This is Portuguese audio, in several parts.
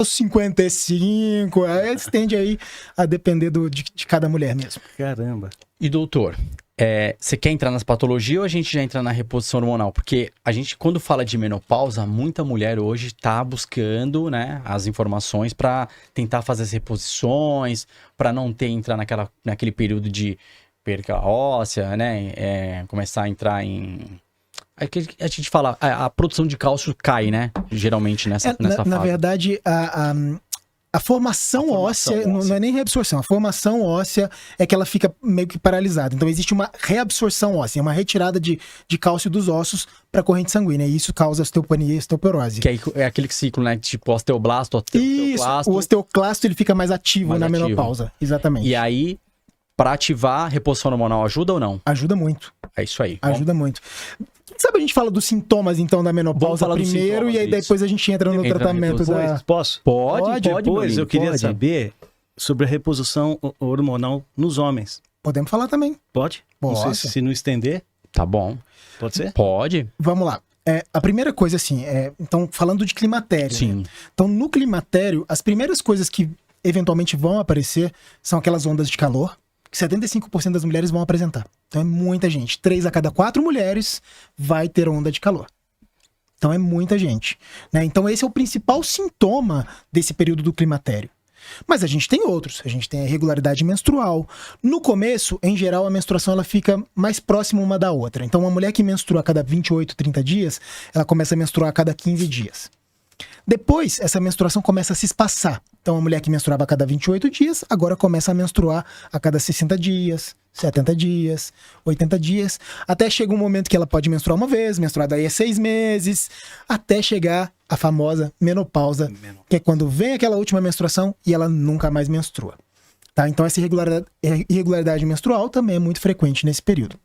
os 55, aí tende aí a depender de cada mulher mesmo. Caramba. E doutor, você quer entrar nas patologias ou a gente já entra na reposição hormonal? Porque a gente, quando fala de menopausa, muita mulher hoje está buscando, né, as informações para tentar fazer as reposições, para não entrar naquele período de perca óssea, né, começar a entrar em... A gente fala, a produção de cálcio cai, né, geralmente nessa fase. Na verdade, a formação óssea não é nem reabsorção. A formação óssea é que ela fica meio que paralisada. Então existe uma reabsorção óssea, uma retirada de cálcio dos ossos para a corrente sanguínea. E isso causa osteopenia e osteoporose. Que é aquele ciclo, né? Tipo osteoblasto, Isso, o osteoclasto ele fica mais ativo na menopausa. Exatamente. E aí, para ativar, a reposição hormonal ajuda ou não? Ajuda muito. É isso aí. Ajuda muito. Sabe, a gente fala dos sintomas, então, da menopausa primeiro, e aí depois a gente entra no tratamento da... Posso? Pode. Depois eu queria saber sobre a reposição hormonal nos homens. Podemos falar também. Pode? Não sei se não estender. Tá bom. Pode ser? Pode. Vamos lá. A primeira coisa, assim, então, falando de climatério. Sim. Né? Então, no climatério, as primeiras coisas que eventualmente vão aparecer são aquelas ondas de calor, que 75% das mulheres vão apresentar. Então é muita gente. 3 a cada 4 mulheres vai ter onda de calor. Então é muita gente. Né? Então esse é o principal sintoma desse período do climatério. Mas a gente tem outros. A gente tem a irregularidade menstrual. No começo, em geral, a menstruação ela fica mais próxima uma da outra. Então uma mulher que menstrua a cada 28, 30 dias, ela começa a menstruar a cada 15 dias. Depois, essa menstruação começa a se espaçar. Então, a mulher que menstruava a cada 28 dias, agora começa a menstruar a cada 60 dias, 70 dias, 80 dias, até chega um momento que ela pode menstruar uma vez, menstruar daí a 6 meses, até chegar a famosa menopausa, que é quando vem aquela última menstruação e ela nunca mais menstrua. Tá? Então, essa irregularidade menstrual também é muito frequente nesse período.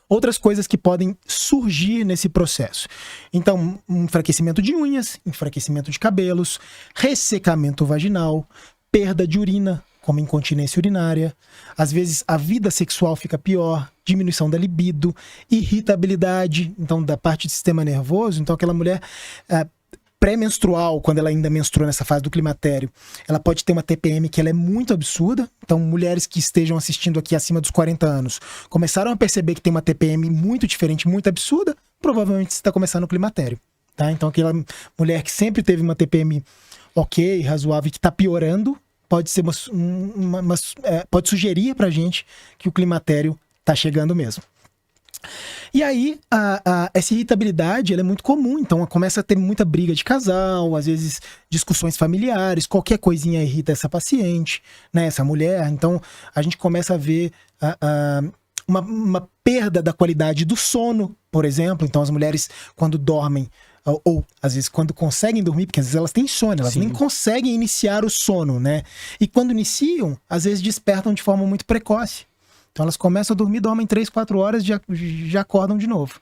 Outras coisas que podem surgir nesse processo. Então, enfraquecimento de unhas, enfraquecimento de cabelos, ressecamento vaginal, perda de urina, como incontinência urinária. Às vezes, a vida sexual fica pior, diminuição da libido, irritabilidade, então, da parte do sistema nervoso. Então, aquela mulher pré-menstrual, quando ela ainda menstrua nessa fase do climatério, ela pode ter uma TPM que ela é muito absurda. Então, mulheres que estejam assistindo aqui acima dos 40 anos começaram a perceber que tem uma TPM muito diferente, muito absurda, provavelmente você está começando no climatério. Tá? Então, aquela mulher que sempre teve uma TPM ok, razoável, que está piorando, pode ser pode sugerir pra gente que o climatério está chegando mesmo. E aí, essa irritabilidade ela é muito comum, então começa a ter muita briga de casal, às vezes discussões familiares, qualquer coisinha irrita essa paciente, né, essa mulher. Então, a gente começa a ver uma perda da qualidade do sono, por exemplo. Então, as mulheres, quando dormem, ou às vezes quando conseguem dormir, porque às vezes elas têm insônia, elas nem conseguem iniciar o sono, né? E quando iniciam, às vezes despertam de forma muito precoce. Então elas começam a dormir, dormem 3, 4 horas e já acordam de novo.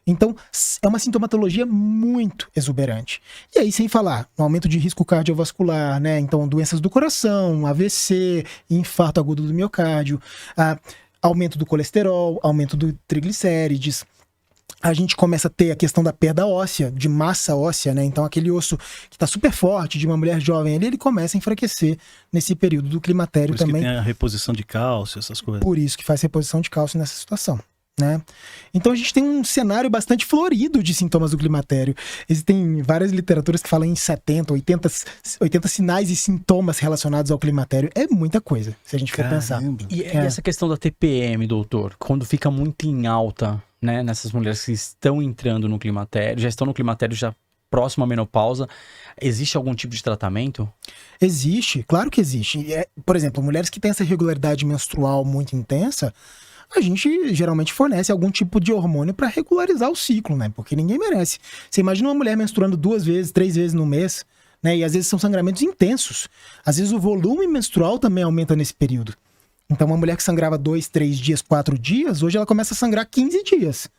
Então é uma sintomatologia muito exuberante. E aí sem falar no aumento de risco cardiovascular, né? Então doenças do coração, AVC, infarto agudo do miocárdio, aumento do colesterol, aumento do triglicérides. A gente começa a ter a questão da perda óssea, de massa óssea, né? Então aquele osso que está super forte de uma mulher jovem ali, ele começa a enfraquecer nesse período do climatério também. Por isso que tem a reposição de cálcio, essas coisas. Por isso que faz reposição de cálcio nessa situação, né? Então a gente tem um cenário bastante florido de sintomas do climatério. Existem várias literaturas que falam em 70, 80 sinais e sintomas relacionados ao climatério. É muita coisa, se a gente for pensar. E essa questão da TPM, doutor, quando fica muito em alta, né, nessas mulheres que estão entrando no climatério, já estão no climatério já próximo à menopausa, existe algum tipo de tratamento? Existe, claro que existe. Por exemplo, mulheres que têm essa irregularidade menstrual muito intensa, a gente geralmente fornece algum tipo de hormônio para regularizar o ciclo, né? Porque ninguém merece. Você imagina uma mulher menstruando 2 vezes, 3 vezes no mês, né? E às vezes são sangramentos intensos. Às vezes o volume menstrual também aumenta nesse período. Então uma mulher que sangrava 2, 3 dias, 4 dias, hoje ela começa a sangrar 15 dias.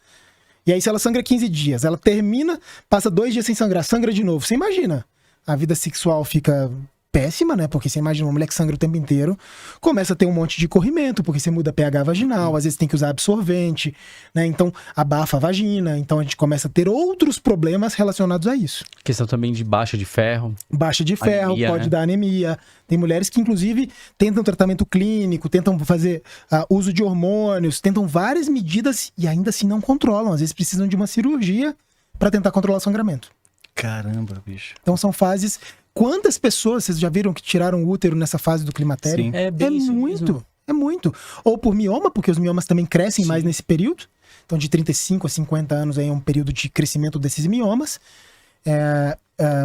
E aí se ela sangra 15 dias, ela termina, passa 2 dias sem sangrar, sangra de novo. Você imagina, a vida sexual fica péssima, né? Porque você imagina uma mulher que sangra o tempo inteiro, começa a ter um monte de corrimento, porque você muda pH vaginal, às vezes tem que usar absorvente, né? Então abafa a vagina, então a gente começa a ter outros problemas relacionados a isso. Questão também de baixa de ferro. Baixa de ferro, Anemia, pode né? dar anemia. Tem mulheres que, inclusive, tentam tratamento clínico, tentam fazer uso de hormônios, tentam várias medidas e ainda assim não controlam. Às vezes precisam de uma cirurgia para tentar controlar o sangramento. Caramba, bicho. Então são fases... Quantas pessoas, vocês já viram que tiraram o útero nessa fase do climatério? Sim. É bem isso muito, mesmo. é muito. Ou por mioma, porque os miomas também crescem mais nesse período. Então de 35 a 50 anos aí é um período de crescimento desses miomas.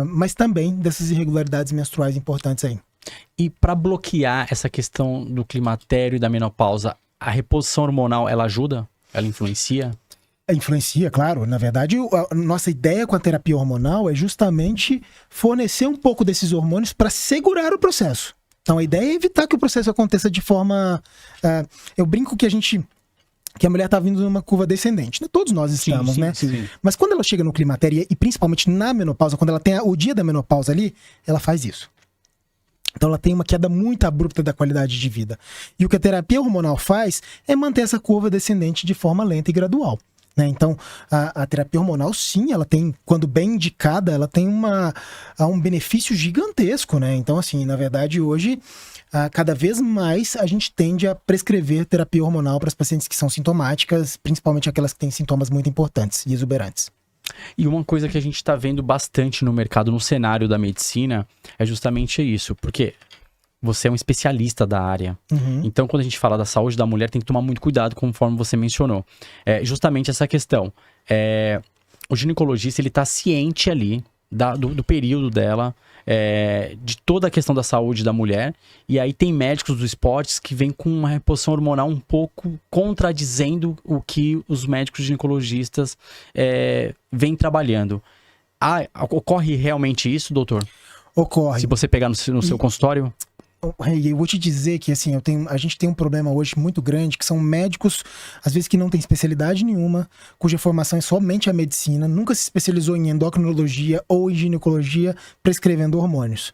Mas também dessas irregularidades menstruais importantes aí. E para bloquear essa questão do climatério e da menopausa, a reposição hormonal, ela ajuda? Ela influencia? Influencia, claro. Na verdade, a nossa ideia com a terapia hormonal é justamente fornecer um pouco desses hormônios para segurar o processo. Então, a ideia é evitar que o processo aconteça de forma... eu brinco que a mulher está vindo numa curva descendente. Né? Todos nós estamos, né? Sim. Mas quando ela chega no climatério, e principalmente na menopausa, quando ela tem o dia da menopausa ali, ela faz isso. Então ela tem uma queda muito abrupta da qualidade de vida. E o que a terapia hormonal faz é manter essa curva descendente de forma lenta e gradual. Né? Então, a terapia hormonal, sim, ela tem, quando bem indicada, ela tem um benefício gigantesco, né? Então, assim, na verdade, hoje, cada vez mais a gente tende a prescrever terapia hormonal para as pacientes que são sintomáticas, principalmente aquelas que têm sintomas muito importantes e exuberantes. E uma coisa que a gente está vendo bastante no mercado, no cenário da medicina, é justamente isso. Porque você é um especialista da área. Uhum. Então, quando a gente fala da saúde da mulher, tem que tomar muito cuidado, conforme você mencionou. Justamente essa questão. O ginecologista, ele está ciente ali do período dela, de toda a questão da saúde da mulher. E aí tem médicos do esportes que vêm com uma reposição hormonal um pouco contradizendo o que os médicos ginecologistas vêm trabalhando. Ocorre realmente isso, doutor? Ocorre. Se você pegar no seu consultório? Eu vou te dizer que assim, a gente tem um problema hoje muito grande, que são médicos, às vezes que não têm especialidade nenhuma, cuja formação é somente a medicina, nunca se especializou em endocrinologia ou em ginecologia, prescrevendo hormônios.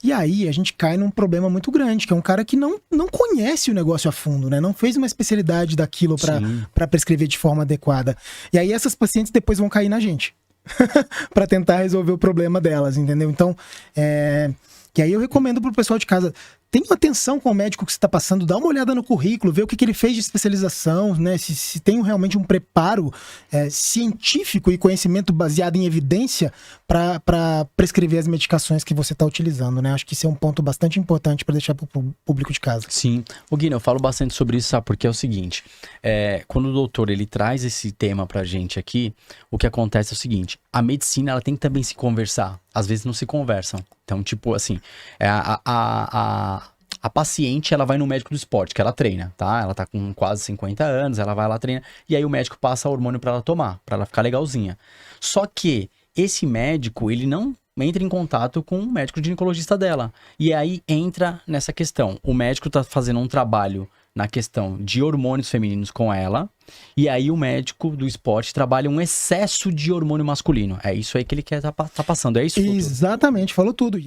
E aí a gente cai num problema muito grande, que é um cara que não conhece o negócio a fundo, né? Não fez uma especialidade daquilo para prescrever de forma adequada. E aí essas pacientes depois vão cair na gente. para tentar resolver o problema delas, entendeu? Então, que aí eu recomendo pro pessoal de casa, tenha atenção com o médico que você está passando, dá uma olhada no currículo, vê o que ele fez de especialização, né? Se tem realmente um preparo científico e conhecimento baseado em evidência para prescrever as medicações que você está utilizando, né? Acho que isso é um ponto bastante importante para deixar para o público de casa. Sim. O Guina, eu falo bastante sobre isso, sabe? Porque é o seguinte, quando o doutor ele traz esse tema pra gente aqui, o que acontece é o seguinte, a medicina ela tem que também se conversar. Às vezes não se conversam. Então, tipo assim, a paciente, ela vai no médico do esporte, que ela treina, tá? Ela tá com quase 50 anos, ela vai lá treina, e aí o médico passa hormônio pra ela tomar, pra ela ficar legalzinha. Só que esse médico, ele não entra em contato com o médico ginecologista dela. E aí entra nessa questão. O médico tá fazendo um trabalho na questão de hormônios femininos com ela, e aí o médico do esporte trabalha um excesso de hormônio masculino. É isso aí que ele quer tá passando, é isso? Doutor? Exatamente, falou tudo.